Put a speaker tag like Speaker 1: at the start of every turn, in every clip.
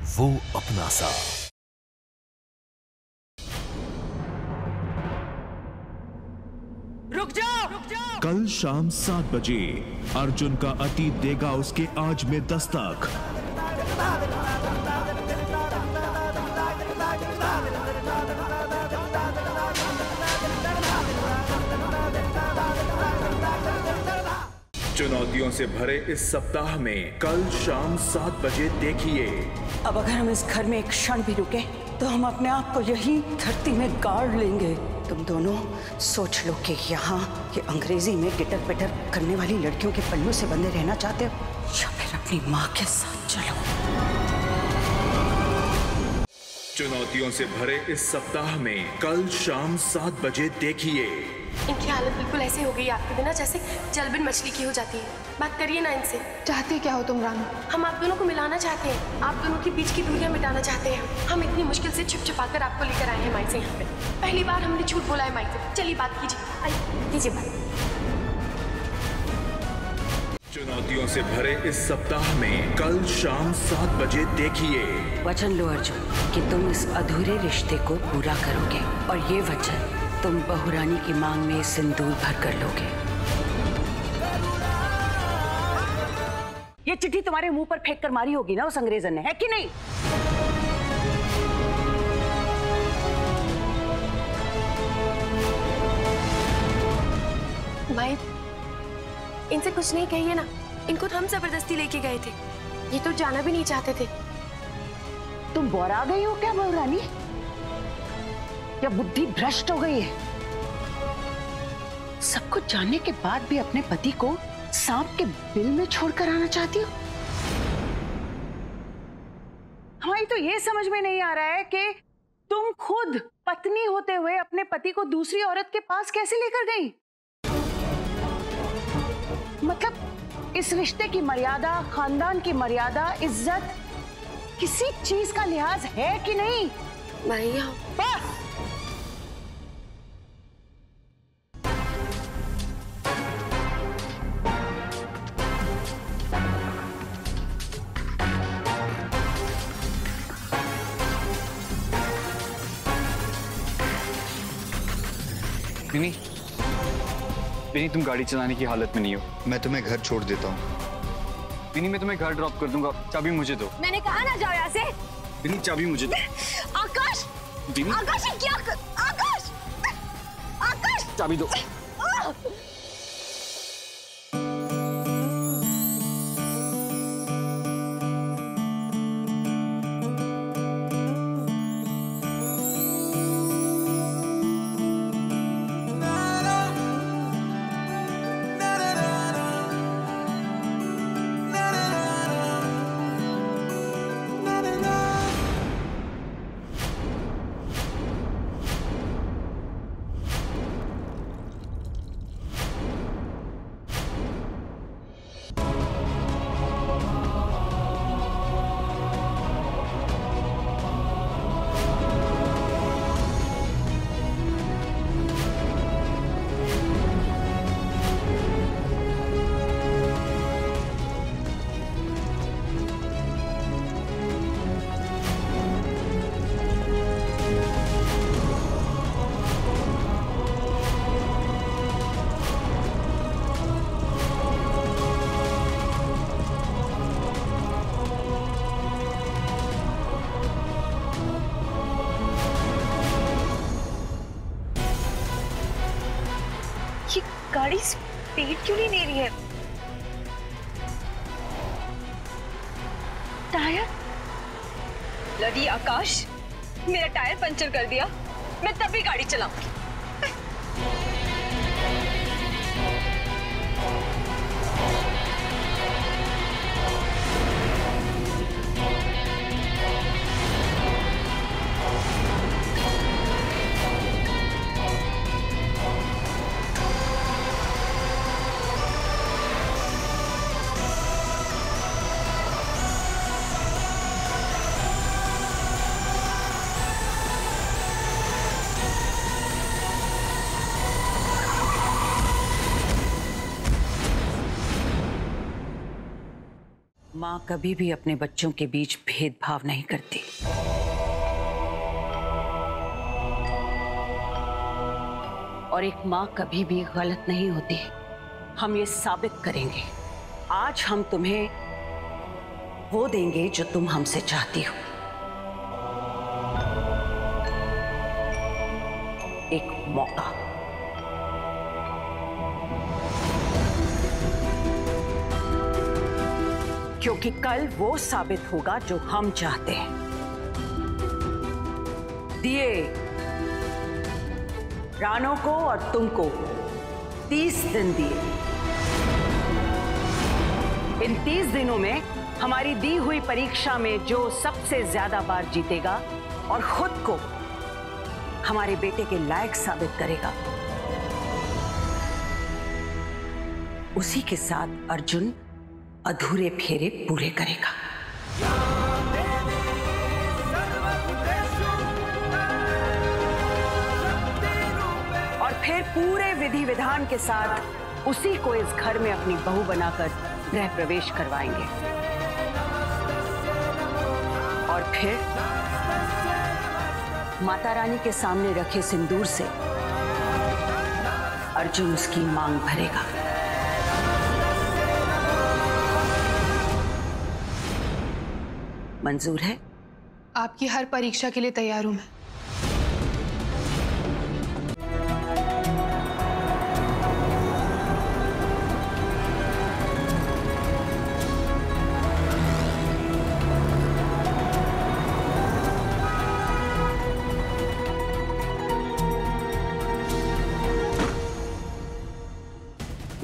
Speaker 1: वो अपना सा।
Speaker 2: रुक जाओ।
Speaker 3: कल शाम 7 बजे अर्जुन का अतीत देगा उसके आज में दस्तक। चुनौतियों से भरे इस सप्ताह में कल शाम 7 बजे देखिए।
Speaker 2: अब अगर हम इस घर में एक क्षण भी रुके तो हम अपने आप को यही धरती में गाड़ लेंगे। तुम दोनों सोच लो कि यहाँ ये अंग्रेजी में गिटर पिटर करने वाली लड़कियों के पल्लू से बंधे रहना चाहते हो या फिर अपनी माँ के साथ चलो।
Speaker 3: चुनौतियों से भरे इस सप्ताह में कल शाम 7 बजे देखिए।
Speaker 4: इनकी हालत बिल्कुल ऐसे हो गई आपके बिना जैसे जल बिन मछली की हो जाती है। बात करिए ना इनसे।
Speaker 5: चाहते क्या हो तुम रानू?
Speaker 4: हम आप दोनों को मिलाना चाहते हैं, आप दोनों के बीच की दूरियां मिटाना चाहते हैं। हम इतनी मुश्किल से छुप छुपा कर आपको लेकर आए हैं माई से यहाँ पे। पहली बार हमने झूठ बोला है माई से। चलिए बात कीजिए, आइए कीजिए बात।
Speaker 3: चुनौतियों से भरे इस सप्ताह में कल शाम 7 बजे देखिए।
Speaker 2: वचन लो अर्जुन कि तुम इस अधूरे रिश्ते को पूरा करोगे और ये वचन तुम बहुरानी की मांग में सिंदूर भर कर लोगे। ये चिट्ठी तुम्हारे मुंह पर फेंक कर मारी होगी ना उस अंग्रेजन ने, है कि नहीं?
Speaker 4: माई इनसे कुछ नहीं कहिए ना, इनको तो हम जबरदस्ती लेके गए थे, ये तो जाना भी नहीं चाहते थे।
Speaker 2: तुम बौरा गई हो क्या बहुरानी, या बुद्धि भ्रष्ट हो गई है? सब कुछ जानने के बाद भी अपने पति को सांप के बिल में छोड़कर आना चाहती हो? हमारी तो ये समझ में नहीं आ रहा है कि तुम खुद पत्नी होते हुए अपने पति को दूसरी औरत के पास कैसे लेकर गई। मतलब इस रिश्ते की मर्यादा, खानदान की मर्यादा, इज्जत, किसी चीज का लिहाज है कि नहीं?
Speaker 4: भैया
Speaker 2: बस
Speaker 6: विनी, विनी तुम गाड़ी चलाने की हालत में नहीं हो।
Speaker 7: मैं तुम्हें घर छोड़ देता हूँ।
Speaker 6: विनी मैं तुम्हें घर ड्रॉप कर दूंगा, चाबी मुझे दो।
Speaker 5: मैंने कहा ना जाओ यहाँ से।
Speaker 6: विनी चाबी मुझे दो।
Speaker 5: आकाश,
Speaker 6: विनी
Speaker 5: आकाश ये क्या आकाश, आकाश
Speaker 6: चाबी दो।
Speaker 5: गाड़ी स्पीड क्यों नहीं ले रही है? टायर? लड़ी आकाश, मेरा टायर पंचर कर दिया, मैं तभी गाड़ी चलाऊंगी।
Speaker 2: माँ कभी भी अपने बच्चों के बीच भेदभाव नहीं करती। और एक माँ कभी भी गलत नहीं होती। हम ये साबित करेंगे। आज हम तुम्हें वो देंगे जो तुम हमसे चाहती हो। एक मौका। क्योंकि कल वो साबित होगा जो हम चाहते हैं। दिए रानो को और तुमको 30 दिन दिए। इन 30 दिनों में हमारी दी हुई परीक्षा में जो सबसे ज्यादा बार जीतेगा और खुद को हमारे बेटे के लायक साबित करेगा, उसी के साथ अर्जुन अधूरे फेरे पूरे करेगा। और फिर पूरे विधि विधान के साथ उसी को इस घर में अपनी बहू बनाकर गृह प्रवेश करवाएंगे। और फिर माता रानी के सामने रखे सिंदूर से अर्जुन उसकी मांग भरेगा। मंजूर है?
Speaker 1: आपकी हर परीक्षा के लिए तैयार हूं मैं।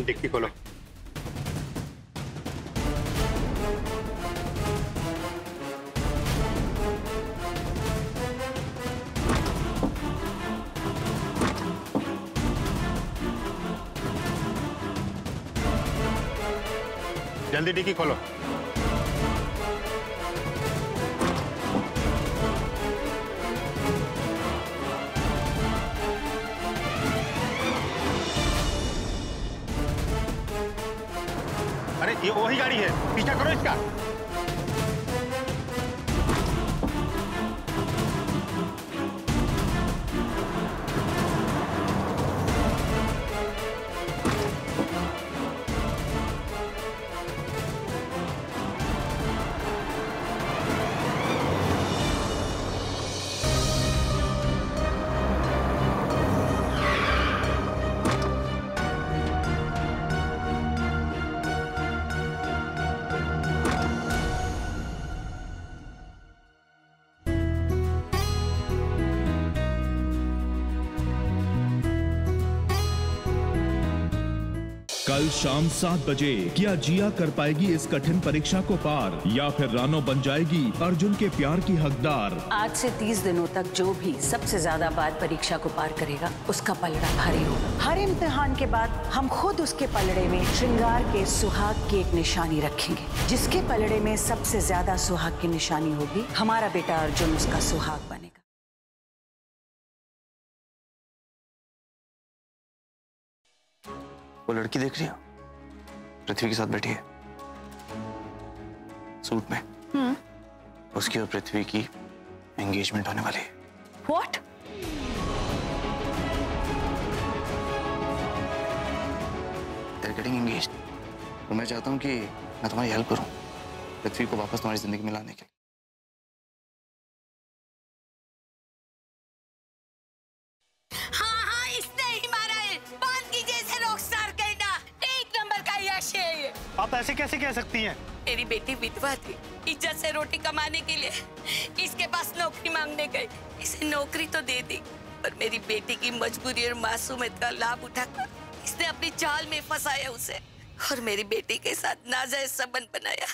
Speaker 7: डिक्की खोलो। जल्दी डिक्की खोलो। अरे ये वही गाड़ी है, पीछा करो इसका।
Speaker 3: कल शाम 7 बजे क्या जिया कर पाएगी इस कठिन परीक्षा को पार, या फिर रानो बन जाएगी अर्जुन के प्यार की हकदार।
Speaker 2: आज से 30 दिनों तक जो भी सबसे ज्यादा बार परीक्षा को पार करेगा उसका पलड़ा भारी होगा। हर इम्तिहान के बाद हम खुद उसके पलड़े में श्रृंगार के सुहाग की एक निशानी रखेंगे। जिसके पलड़े में सबसे ज्यादा सुहाग की निशानी होगी, हमारा बेटा अर्जुन उसका सुहाग बनेगा।
Speaker 8: वो लड़की देख रही हो, पृथ्वी के साथ बैठी है सूट में। उसकी और पृथ्वी की एंगेजमेंट होने वाली है।
Speaker 2: What?
Speaker 8: They're getting engaged। तो मैं चाहता हूँ कि मैं तुम्हारी हेल्प करूँ पृथ्वी को वापस तुम्हारी जिंदगी में लाने के लिए।
Speaker 9: आप ऐसे कैसे कह सकती हैं?
Speaker 10: मेरी बेटी विधवा थी, इज्जत से रोटी कमाने के लिए इसके पास नौकरी मांगने गई। इसे नौकरी तो दे दी, पर मेरी बेटी की मजबूरी और मासूमियत का लाभ उठाकर इसने अपनी चाल में फंसाया उसे और मेरी बेटी के साथ नाजायज संबंध बनाया।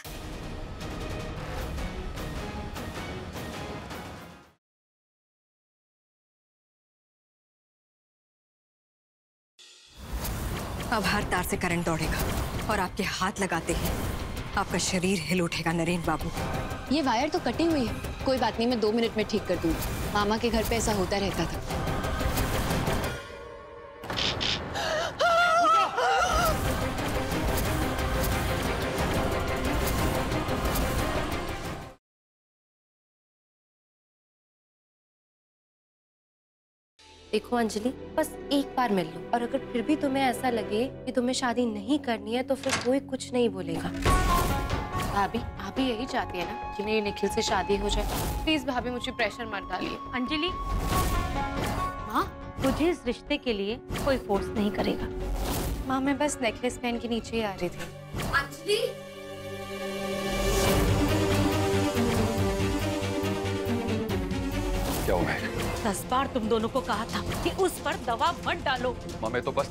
Speaker 5: अब हर तार से करंट दौड़ेगा और आपके हाथ लगाते ही आपका शरीर हिल उठेगा नरेंद्र बाबू।
Speaker 11: ये वायर तो कटी हुई है, कोई बात नहीं, मैं 2 मिनट में ठीक कर दूंगी। मामा के घर पे ऐसा होता रहता था।
Speaker 4: देखो अंजलि, बस एक बार मिल लो, और अगर फिर भी तुम्हें ऐसा लगे कि तुम्हें शादी नहीं करनी है तो फिर कोई कुछ नहीं बोलेगा।
Speaker 1: भाभी, आप भी यही चाहती है ना कि मेरी निखिल से शादी हो जाए? प्लीज भाभी, मुझे प्रेशर मत डालिए।
Speaker 12: अंजलि, माँ तुझे इस रिश्ते के लिए कोई फोर्स नहीं करेगा।
Speaker 1: माँ, मैं बस नेकलेस पहन के नीचे ही आ रही थी।
Speaker 10: अंजलि,
Speaker 6: क्या हुआ है?
Speaker 12: 10 बार तुम दोनों को कहा था कि उस पर दवा मत डालो।
Speaker 6: मैं तो बस